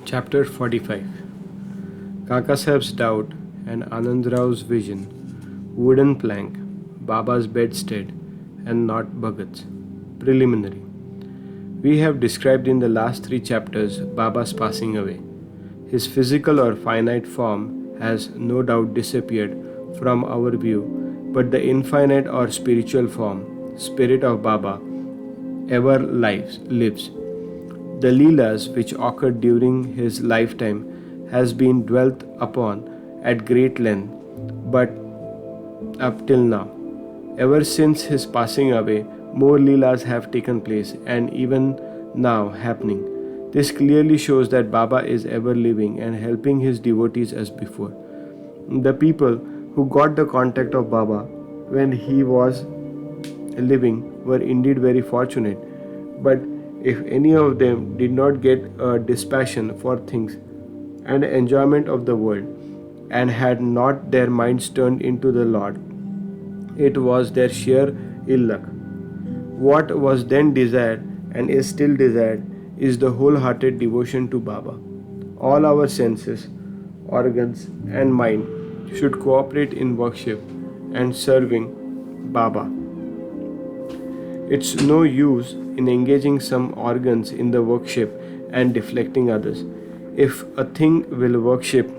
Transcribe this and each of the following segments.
Chapter 45. Kaka Saheb's doubt and Anandrao's vision, wooden plank, Baba's bedstead, and not Bhagat's. Preliminary. We have described in the last three chapters Baba's passing away. His physical or finite form has no doubt disappeared from our view, but the infinite or spiritual form, spirit of Baba, ever lives. The Leelas which occurred during his lifetime has been dwelt upon at great length, but up till now. Ever since his passing away, more Leelas have taken place and even now happening. This clearly shows that Baba is ever living and helping his devotees as before. The people who got the contact of Baba when he was living were indeed very fortunate, but if any of them did not get a dispassion for things and enjoyment of the world, and had not their minds turned into the Lord, it was their sheer ill luck. What was then desired and is still desired is the wholehearted devotion to Baba. All our senses, organs, and mind should cooperate in worship and serving Baba. It's no use in engaging some organs in the worship and deflecting others. If a thing will worship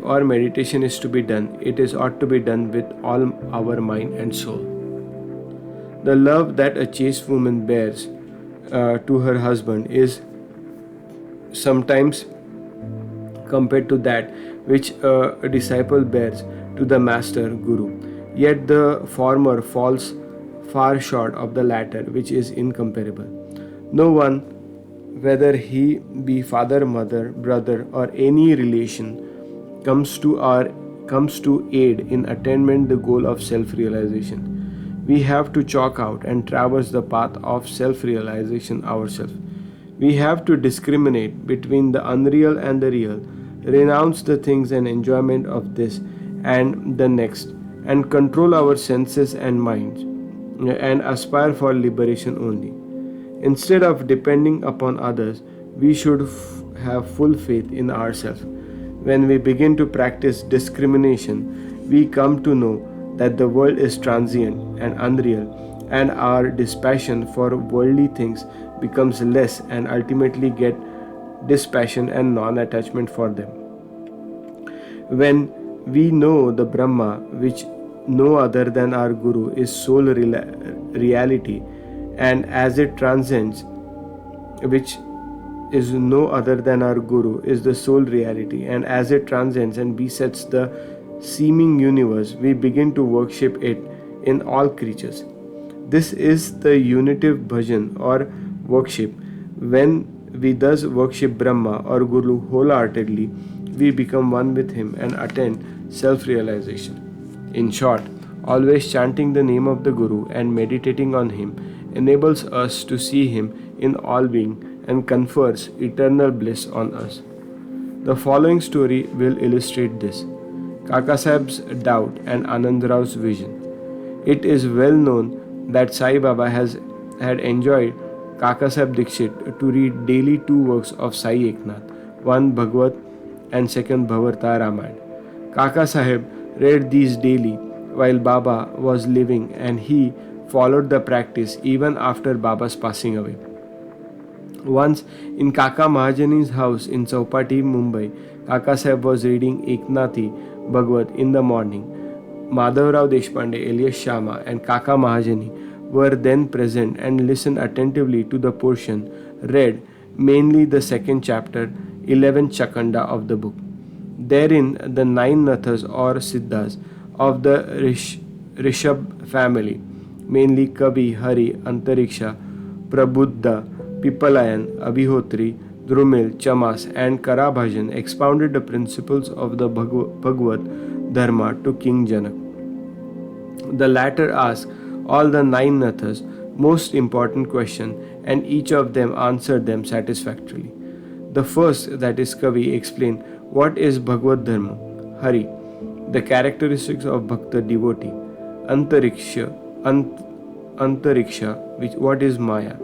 or meditation is to be done, it is ought to be done with all our mind and soul. The love that a chaste woman bears to her husband is sometimes compared to that which a disciple bears to the master guru. Yet the former falls far short of the latter, which is incomparable. No one, whether he be father, mother, brother, or any relation, comes to aid in attainment the goal of self-realization. We have to chalk out and traverse the path of self-realization ourselves. We have to discriminate between the unreal and the real, renounce the things and enjoyment of this and the next, and control our senses and minds, and aspire for liberation only. Instead of depending upon others, we should have full faith in ourselves. When we begin to practice discrimination, we come to know that the world is transient and unreal, and our dispassion for worldly things becomes less, and ultimately get dispassion and non-attachment for them. When we know the Brahma, which no other than our Guru is sole reality, and as it transcends, which is no other than our Guru is the sole reality, and as it transcends and besets the seeming universe, we begin to worship it in all creatures. This is the unitive bhajan or worship. When we thus worship Brahma or Guru wholeheartedly, we become one with him and attain self-realization. In short, always chanting the name of the Guru and meditating on him enables us to see him in all being and confers eternal bliss on us. The following story will illustrate this. Kaka Saheb's doubt and Anandrao's vision. It is well known that Sai Baba had enjoyed Kaka Saheb Dikshit to read daily two works of Sai Eknath, one Bhagavat and second Bhavarta Ramayana. Kaka Saheb read these daily while Baba was living, and he followed the practice even after Baba's passing away. Once in Kaka Mahajani's house in Chowpatty, Mumbai, Kaka Saheb was reading Eknathi Bhagavat in the morning. Madhavrao Deshpande alias Shama and Kaka Mahajani were then present and listened attentively to the portion read, mainly the second chapter, 11th Chakanda of the book. Therein the 9 Nathas or Siddhas of the Rishabh family, mainly Kabi, Hari, Antariksha, Prabuddha, Pipalayan, Abhihotri, Drumil, Chamas, and Karabhajan expounded the principles of the Bhagavad Dharma to King Janak. The latter asked all the 9 Nathas most important question, and each of them answered them satisfactorily. The first, that is Kavi, explained what is Bhagavad Dharma. Hari, the characteristics of Bhakta devotee. Antariksha, what is Maya.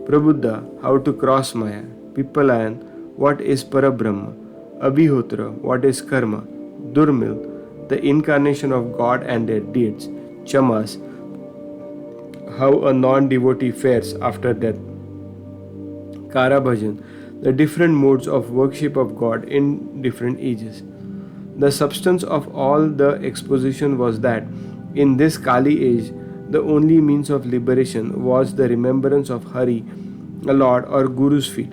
Prabuddha, how to cross Maya, Pippalayan, what is Parabrahma, Abhihotra, what is Karma, Durmil, the incarnation of God and their deeds, Chamas, how a non-devotee fares after death, Karabhajan, the different modes of worship of God in different ages. The substance of all the exposition was that in this Kali age, the only means of liberation was the remembrance of Hari, a Lord or Guru's feet.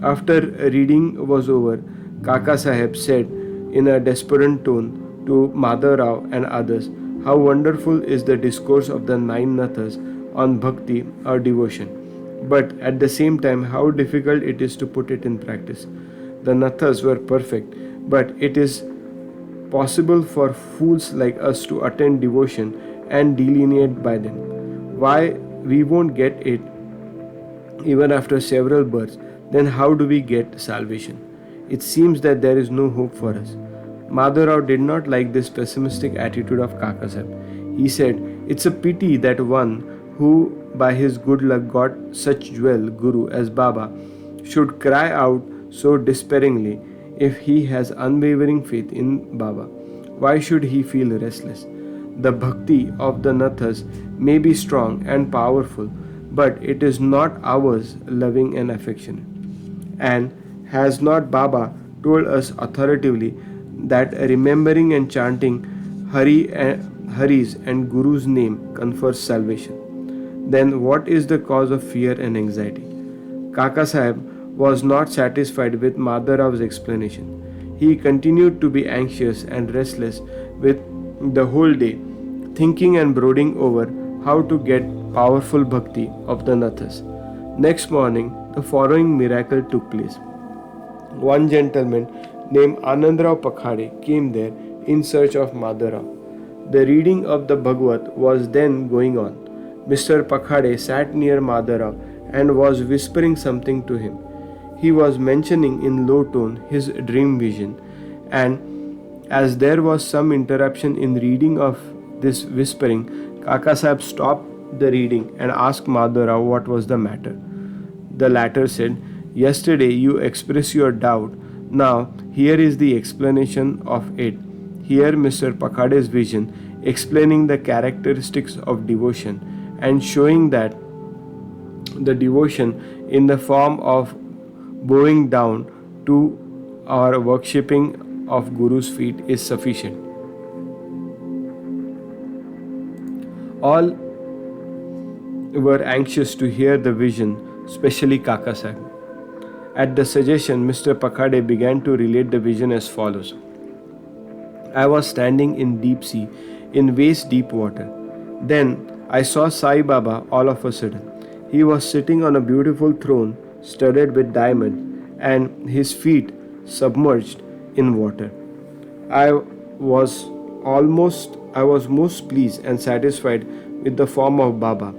After reading was over, Kaka Saheb said in a despondent tone to Madhavrao and others, how wonderful is the discourse of the nine nathas on bhakti or devotion, but at the same time how difficult it is to put it in practice. The nathas were perfect, but it is possible for fools like us to attain devotion and delineate by them. Why we won't get it even after several births, then how do we get salvation? It seems that there is no hope for us. Madhavrao did not like this pessimistic attitude of Kaka Saheb. He said, it's a pity that one who by his good luck got such jewel Guru as Baba should cry out so despairingly if he has unwavering faith in Baba. Why should he feel restless? The bhakti of the nathas may be strong and powerful, but it is not ours loving and affectionate. And has not Baba told us authoritatively that remembering and chanting Hari's and Guru's name confers salvation? Then what is the cause of fear and anxiety? Kaka Saheb was not satisfied with Madhavrao's explanation. He continued to be anxious and restless with the whole day, thinking and brooding over how to get powerful bhakti of the nathas. Next morning, the following miracle took place. One gentleman named Anandrao Pakhade came there in search of Madhavrao. The reading of the Bhagavat was then going on. Mr. Pakhade sat near Madhavrao and was whispering something to him. He was mentioning in low tone his dream vision, and as there was some interruption in reading of this whispering, Kaka Saheb stopped the reading and asked Madhavrao what was the matter. The latter said, yesterday you expressed your doubt. Now here is the explanation of it. Here Mr. Pakhade's vision explaining the characteristics of devotion and showing that the devotion in the form of bowing down to or worshipping of Guru's feet is sufficient. All were anxious to hear the vision, especially Kaka Saheb. At the suggestion, Mr. Pakhade began to relate the vision as follows. I was standing in deep sea, in waist deep water. Then I saw Sai Baba all of a sudden. He was sitting on a beautiful throne studded with diamonds and his feet submerged in water. I was most pleased and satisfied with the form of Baba.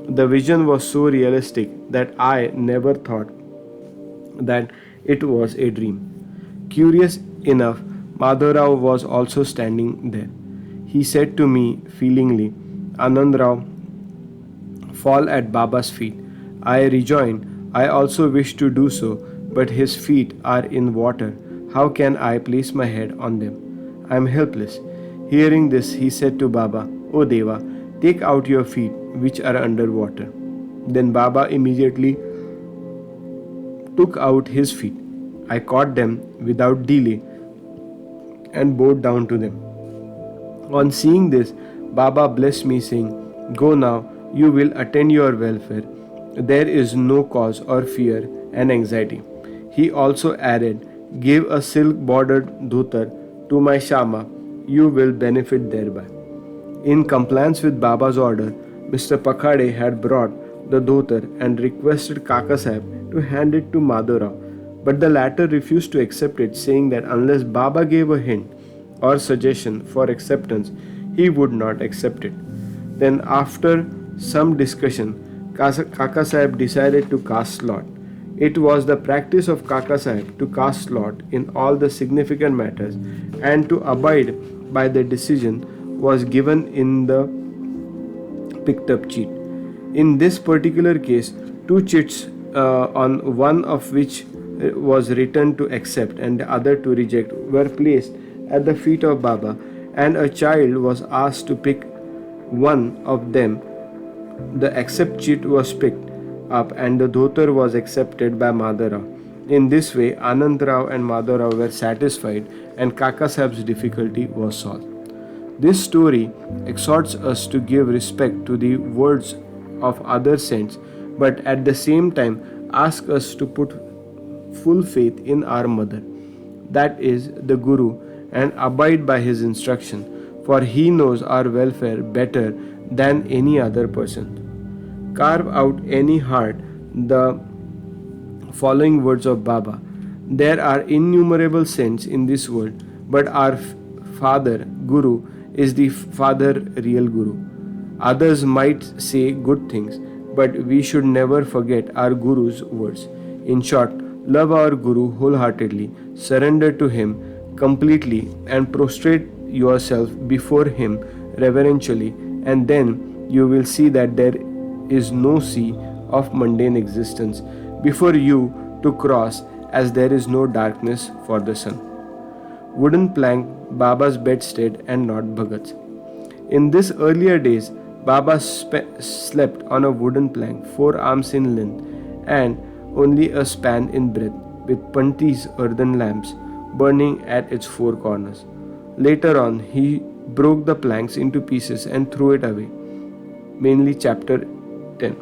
The vision was so realistic that I never thought that it was a dream. Curious enough, Madhavrao was also standing there. He said to me feelingly, Anandrao, fall at Baba's feet. I rejoined, I also wish to do so, but his feet are in water. How can I place my head on them? I am helpless. Hearing this, he said to Baba, O Deva, take out your feet which are under water. Then Baba immediately took out his feet. I caught them without delay and bowed down to them. On seeing this, Baba blessed me, saying, go now, you will attain your welfare. There is no cause or fear and anxiety. He also added, give a silk bordered dhotar to my Shama, you will benefit thereby. In compliance with Baba's order, Mr. Pakhade had brought the dhotar and requested Kaka Saheb to hand it to Madhavrao, but the latter refused to accept it, saying that unless Baba gave a hint or suggestion for acceptance, he would not accept it. Then after some discussion, Kaka Saheb decided to cast lot. It was the practice of Kaka Saheb to cast lot in all the significant matters, and to abide by the decision was given in the picked up cheat. In this particular case, Two chits, on one of which was written to accept and the other to reject, were placed at the feet of Baba, and a child was asked to pick one of them. The accept chit was picked up and the dhotar was accepted by Madara. In this way, Anandrao and Madara were satisfied and Kaka Saheb's difficulty was solved. This story exhorts us to give respect to the words of other saints, but at the same time asks us to put full faith in our mother, that is, the Guru, and abide by his instruction, for he knows our welfare better than any other person. Carve out any heart the following words of Baba. There are innumerable saints in this world, but our Father, Guru, is the Father, real Guru. Others might say good things, but we should never forget our Guru's words. In short, love our Guru wholeheartedly, surrender to him completely, and prostrate yourself before him reverentially, and then you will see that there is no sea of mundane existence before you to cross, as there is no darkness for the sun. Wooden plank, Baba's bedstead, and not Bhagat's. In these earlier days, Baba slept on a wooden plank, 4 arms in length, and only a span in breadth, with Panti's earthen lamps burning at its 4 corners. Later on, he broke the planks into pieces and threw it away. Mainly chapter 10.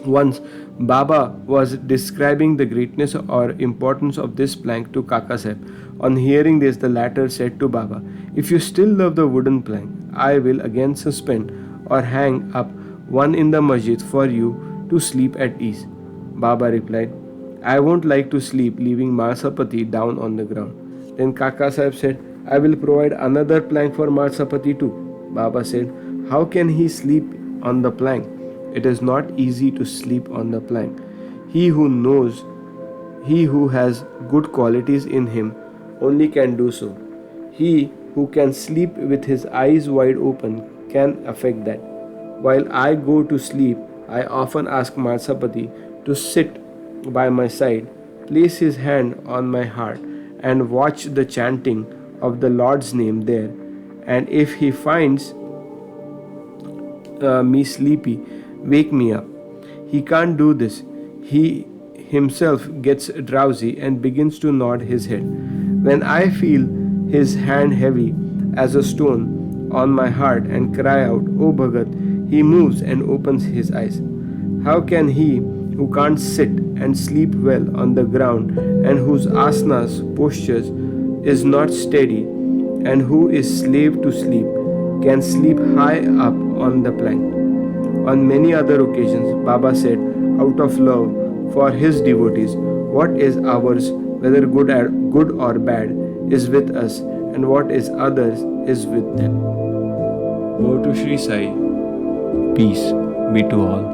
Once, Baba was describing the greatness or importance of this plank to Kaka Saheb. On hearing this, the latter said to Baba, "If you still love the wooden plank, I will again suspend or hang up one in the masjid for you to sleep at ease." Baba replied, "I won't like to sleep leaving Marsapati down on the ground." Then Kaka Saheb said, "I will provide another plank for Marsapati too." Baba said, "How can he sleep on the plank? It is not easy to sleep on the plank. He who has good qualities in him only can do so. He who can sleep with his eyes wide open can affect that. While I go to sleep, I often ask Marsapati to sit by my side, place his hand on my heart, and watch the chanting of the Lord's name there. And if he finds me sleepy, wake me up. He can't do this. He himself gets drowsy and begins to nod his head. When I feel his hand heavy as a stone on my heart and cry out, 'O Bhagat,' he moves and opens his eyes. How can he who can't sit and sleep well on the ground and whose asanas postures is not steady and who is slave to sleep can sleep high up on the plank?" On many other occasions, Baba said, out of love for his devotees, what is ours, whether good or bad, is with us, and what is others is with them. Go to Shri Sai. Peace be to all.